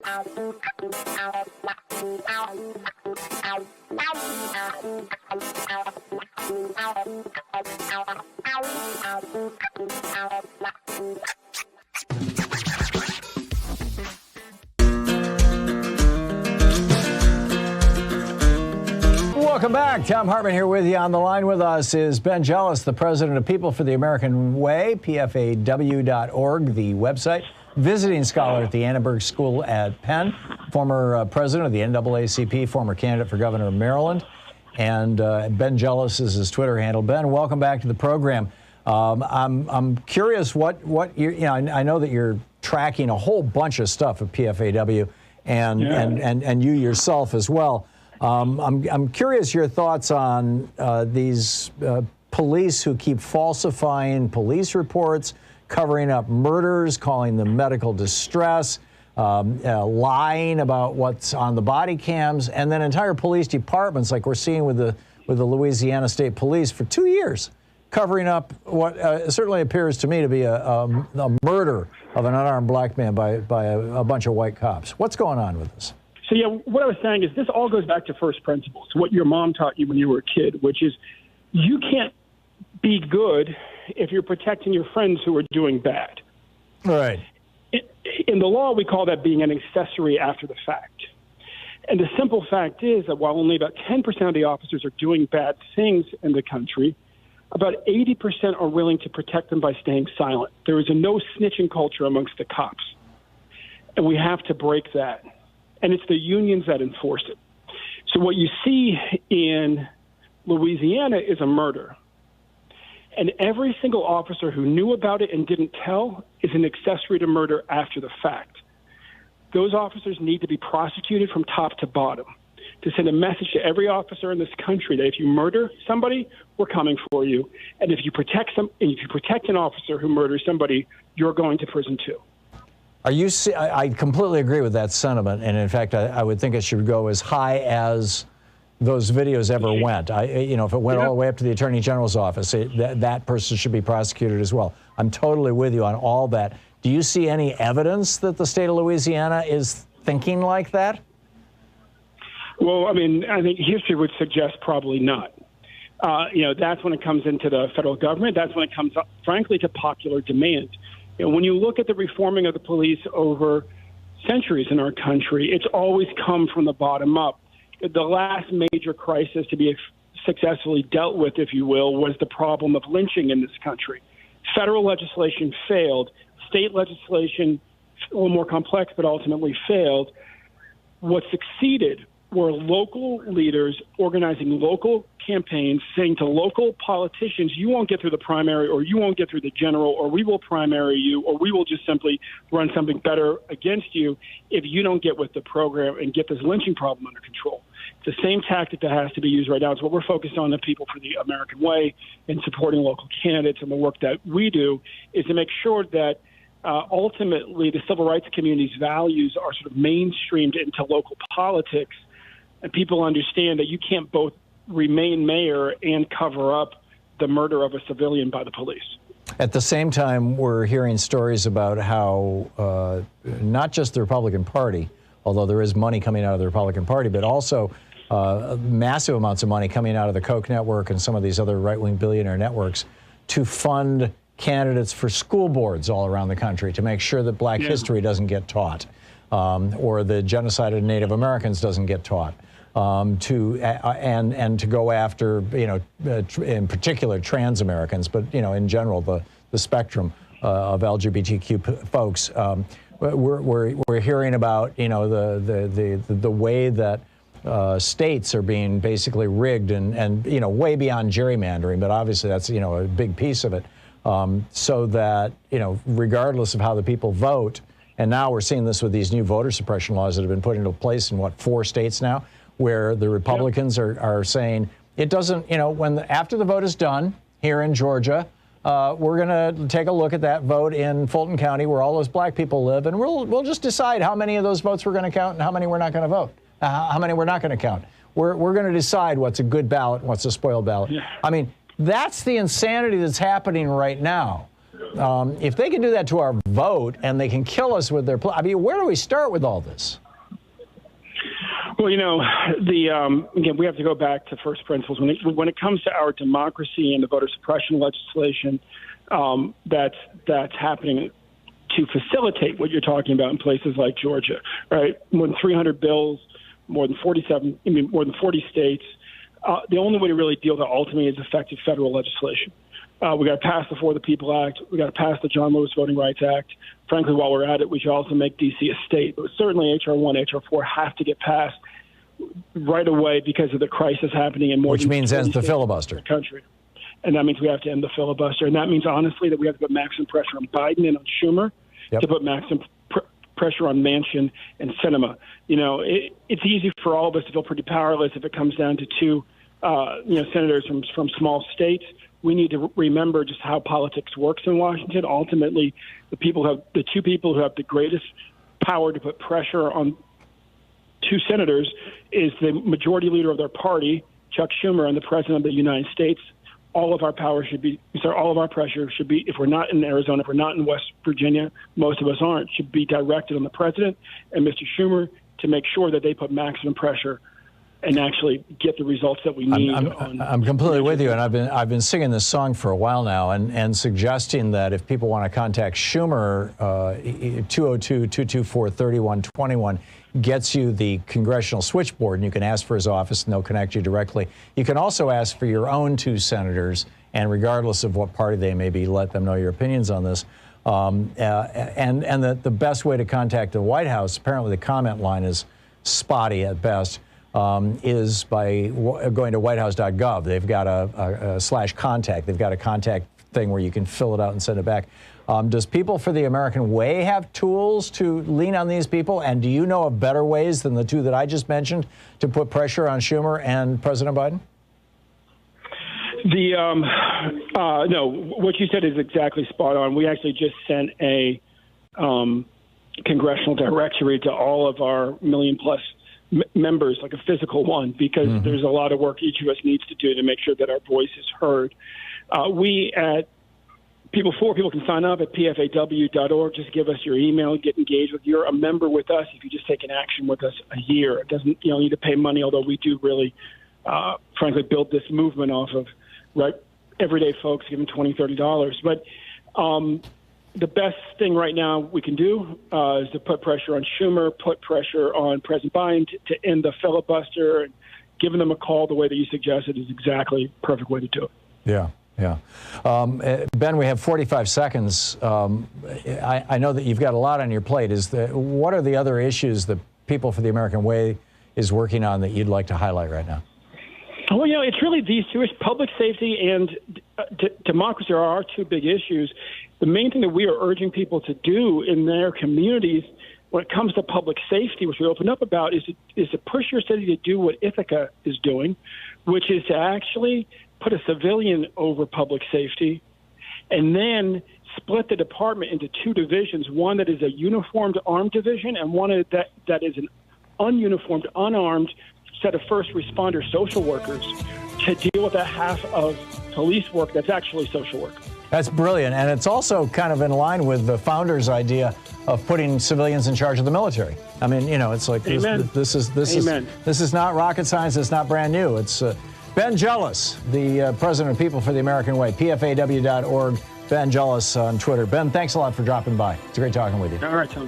Welcome back. Thom Hartmann here with you. On the line with us is Ben Jealous, the president of People for the American Way, pfaw.org, the website, visiting scholar at the Annenberg School at Penn, former president of the NAACP, former candidate for governor of Maryland, and Ben Jealous is his Twitter handle. Ben, welcome back to the program. I'm curious what I know that you're tracking a whole bunch of stuff at PFAW and you yourself as well. I'm curious your thoughts on these police who keep falsifying police reports, covering up murders, calling them medical distress, lying about what's on the body cams, and then entire police departments, like we're seeing with the Louisiana State Police for 2 years, covering up what certainly appears to me to be a murder of an unarmed black man by a bunch of white cops. What's going on with this? So, yeah, what I was saying is this all goes back to first principles, what your mom taught you when you were a kid, which is you can't be good if you're protecting your friends who are doing bad. Right. In the law, we call that being an accessory after the fact. And the simple fact is that while only about 10% of the officers are doing bad things in the country, about 80% are willing to protect them by staying silent. There is a no snitching culture amongst the cops, and we have to break that. And it's the unions that enforce it. So what you see in Louisiana is a murder. And every single officer who knew about it and didn't tell is an accessory to murder after the fact. Those officers need to be prosecuted from top to bottom to send a message to every officer in this country that if you murder somebody, we're coming for you. And if you protect an officer who murders somebody, you're going to prison too. I completely agree with that sentiment, and in fact, I would think it should go as high as those videos ever went. If it went all the way up to the Attorney General's office, that person should be prosecuted as well. I'm totally with you on all that. Do you see any evidence that the state of Louisiana is thinking like that? Well, I mean, I think history would suggest probably not. That's when it comes into the federal government. That's when it comes, frankly, to popular demand. When you look at the reforming of the police over centuries in our country, it's always come from the bottom up. The last major crisis to be successfully dealt with, if you will, was the problem of lynching in this country. Federal legislation failed. State legislation, a little more complex, but ultimately failed. What succeeded were local leaders organizing local campaigns, saying to local politicians, you won't get through the primary, or you won't get through the general, or we will primary you, or we will just simply run something better against you if you don't get with the program and get this lynching problem under control. It's the same tactic that has to be used right now. It's what we're focused on, the People for the American Way, and supporting local candidates. And the work that we do is to make sure that ultimately the civil rights community's values are sort of mainstreamed into local politics, and people understand that you can't both remain mayor and cover up the murder of a civilian by the police. At the same time, we're hearing stories about how not just the Republican Party, although there is money coming out of the Republican Party, but also massive amounts of money coming out of the Koch network and some of these other right-wing billionaire networks to fund candidates for school boards all around the country to make sure that black history doesn't get taught, or the genocide of Native Americans doesn't get taught. And to go after, in particular trans Americans, but in general the spectrum of LGBTQ folks. We're hearing about the way that states are being basically rigged and way beyond gerrymandering, but obviously that's a big piece of it. So that regardless of how the people vote, and now we're seeing this with these new voter suppression laws that have been put into place in 4 states now, where the Republicans are saying it doesn't, after the vote is done here in Georgia, we're going to take a look at that vote in Fulton County where all those black people live, and we'll just decide how many of those votes we're going to count and how many we're not going to vote, how many we're not going to count. We're going to decide what's a good ballot and what's a spoiled ballot. Yeah. I mean, that's the insanity that's happening right now. if they can do that to our vote and they can kill us with their, I mean, where do we start with all this? Well, you know, again, we have to go back to first principles. When it comes to our democracy and the voter suppression legislation that's happening to facilitate what you're talking about in places like Georgia, right? More than 300 bills, more than 40 states. The only way to really deal with that ultimately is effective federal legislation. We got to pass the For the People Act. We got to pass the John Lewis Voting Rights Act. Frankly, while we're at it, we should also make D.C. a state. But certainly H.R. 1, H.R. 4 have to get passed right away because of the crisis happening in more Which than means ends the filibuster. The country. And that means we have to end the filibuster. And that means, honestly, that we have to put maximum pressure on Biden and on Schumer to put maximum pressure on Manchin and Sinema. You know, it's easy for all of us to feel pretty powerless if it comes down to two senators from small states. We need to remember just how politics works in Washington. Ultimately, the two people who have the greatest power to put pressure on two senators is the majority leader of their party, Chuck Schumer, and the president of the United States. All of our pressure should be, if we're not in Arizona, if we're not in West Virginia, most of us aren't, should be directed on the president and Mr. Schumer to make sure that they put maximum pressure and actually get the results that we need. I'm completely with you, and I've been singing this song for a while now, and suggesting that if people want to contact Schumer, 202-224-3121 gets you the congressional switchboard, and you can ask for his office, and they'll connect you directly. You can also ask for your own two senators, and regardless of what party they may be, let them know your opinions on this. And the best way to contact the White House, apparently the comment line is spotty at best, is by going to whitehouse.gov. They've got a /contact. They've got a contact thing where you can fill it out and send it back. Does People for the American Way have tools to lean on these people? And do you know of better ways than the two that I just mentioned to put pressure on Schumer and President Biden? No, what you said is exactly spot on. We actually just sent a congressional directory to all of our million-plus members, like a physical one, because there's a lot of work each of us needs to do to make sure that our voice is heard. We at people can sign up at pfaw.org. Just give us your email, get engaged with. You're a member with us if you just take an action with us a year. It doesn't need to pay money, although we do really, frankly, build this movement off of everyday folks giving $20, $30. But the best thing right now we can do is to put pressure on Schumer, put pressure on President Biden to end the filibuster, and giving them a call the way that you suggested is exactly the perfect way to do it. Yeah. Yeah. Ben, we have 45 seconds. I know that you've got a lot on your plate. What are the other issues that People for the American Way is working on that you'd like to highlight right now? Well, it's really these two issues. Public safety and democracy are our two big issues. The main thing that we are urging people to do in their communities when it comes to public safety, which we opened up about, is to push your city to do what Ithaca is doing, which is to actually put a civilian over public safety, and then split the department into two divisions, one that is a uniformed armed division and one that is an ununiformed, unarmed set of first responder social workers to deal with that half of police work that's actually social work. That's brilliant, and it's also kind of in line with the founders' idea of putting civilians in charge of the military. I mean, it's like this is not rocket science. It's not brand new. It's Ben Jealous, the president of People for the American Way, pfaw.org. Ben Jealous on Twitter. Ben, thanks a lot for dropping by. It's great talking with you. All right, Tom.